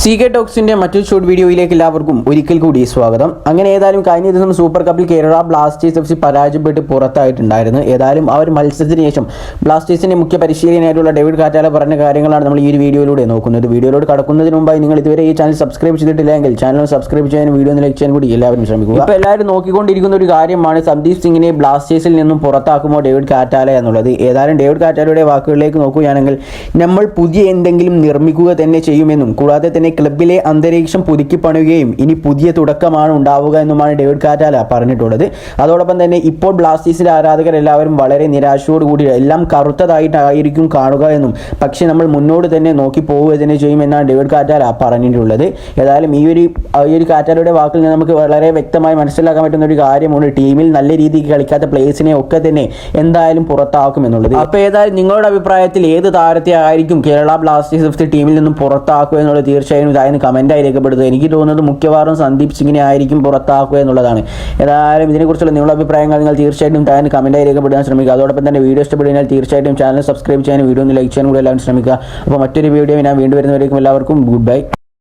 CK ടോക്സിന്റെ മറ്റൊരു short വീഡിയോയിലേക്ക് എല്ലാവർക്കും ഒരിക്കൽ കൂടി സ്വാഗതം. അങ്ങനെ ഏതായാലും കഴിഞ്ഞ ദിവസം സൂപ്പർ കപ്പിൽ കേരള ബ്ലാസ്റ്റേഴ്സ് FC പരാജയപ്പെട്ട് പുറത്തായിട്ടുണ്ടായിരുന്നു. ഏതായാലും ആ ഒരു മത്സരത്തിന് ശേഷം ബ്ലാസ്റ്റേഴ്സിന്റെ മുഖ്യ പരിശീലകനായിട്ടുള്ള ഡേവിഡ് കാറ്റാല പറഞ്ഞ കാര്യങ്ങളാണ് നമ്മൾ ഈ ഒരു വീഡിയോയിലൂടെ നോക്കുന്നത്. വീഡിയോയിലൂടെ കടക്കുന്നതിന് മുമ്പായി നിങ്ങൾ ഇതുവരെ ഈ ചാനൽ സബ്സ്ക്രൈബ് ചെയ്തിട്ടില്ലെങ്കിൽ ചാനൽ സബ്സ്ക്രൈബ് ചെയ്യാനും വീഡിയോ ഒന്ന് ലൈക്ക് ചെയ്യാൻ കൂടി എല്ലാവരും ശ്രമിക്കുക. ഇപ്പോൾ എല്ലാവരും നോക്കിക്കൊണ്ടിരിക്കുന്ന ഒരു കാര്യമാണ് സന്ദീപ് സിംഗിനെ ബ്ലാസ്റ്റേഴ്സിൽ നിന്നും പുറത്താക്കുമോ ഡേവിഡ് കാറ്റാല എന്നുള്ളത്. ഏതായാലും ഡേവിഡ് കാറ്റാലയുടെ വാക്കുകളിലേക്ക് നോക്കുകയാണെങ്കിൽ നമ്മൾ പുതിയ എന്തെങ്കിലും നിർമ്മിക്കുക തന്നെ ചെയ്യുമെന്നും കൂടാതെ തന്നെ ക്ലബിലെ അന്തരീക്ഷം പുതുക്കി പണിയുകയും ഇനി പുതിയ തുടക്കമാണ് ഉണ്ടാവുക എന്നുമാണ് ഡേവിഡ് കാറ്റാല പറഞ്ഞിട്ടുള്ളത്. അതോടൊപ്പം തന്നെ ഇപ്പോൾ ബ്ലാസ്റ്റേഴ്സിലെ ആരാധകരെല്ലാവരും വളരെ നിരാശയോടുകൂടി എല്ലാം കറുത്തതായിട്ടായിരിക്കും കാണുക എന്നും പക്ഷേ നമ്മൾ മുന്നോട്ട് തന്നെ നോക്കി പോവുക തന്നെ ചെയ്യുമെന്നാണ് ഡേവിഡ് കാറ്റാല പറഞ്ഞിട്ടുള്ളത്. ഏതായാലും ഈ ഒരു കാറ്റാലയുടെ വാക്കിൽ നിന്ന് നമുക്ക് വളരെ വ്യക്തമായി മനസ്സിലാക്കാൻ പറ്റുന്ന ഒരു കാര്യമാണ് ടീമിൽ നല്ല രീതിക്ക് കളിക്കാത്ത പ്ലേയേഴ്സിനെ ഒക്കെ തന്നെ എന്തായാലും പുറത്താക്കുമെന്നുള്ളത്. അപ്പോൾ ഏതായാലും നിങ്ങളുടെ അഭിപ്രായത്തിൽ ഏത് താരത്തെ ആയിരിക്കും കേരള ബ്ലാസ്റ്റേഴ്സ് FC ടീമിൽ നിന്നും പുറത്താക്കുക എന്നുള്ളത് തീർച്ചയായും ഇതായിരുന്നു കമൻറ്റായി രേഖപ്പെടുത്തുക. എനിക്ക് തോന്നുന്നത് മിക്കവാറും സന്ദീപ് സിംഗിനെ ആയിരിക്കും പുറത്താക്കുക എന്നുള്ളതാണ്. ഏതായാലും ഇതിനെക്കുറിച്ചുള്ള നിങ്ങളുടെ അഭിപ്രായങ്ങൾ നിങ്ങൾ തീർച്ചയായിട്ടും താഴെ കമൻറ്റായി രേഖപ്പെടുത്താൻ ശ്രമിക്കുക. അതോടൊപ്പം തന്നെ വീഡിയോ ഇഷ്ടപ്പെടുന്നതിനാൽ തീർച്ചയായിട്ടും ചാനൽ സബ്സ്ക്രൈബ് ചെയ്യാനും വീഡിയോ ഒന്ന് ലൈക്ക് ചെയ്യാനും കൂടി എല്ലാവരും ശ്രമിക്കുക. അപ്പോൾ മറ്റൊരു വീഡിയോ ഞാൻ വീണ്ടും വരുന്നവരേക്കും എല്ലാവർക്കും ഗുഡ് ബൈ.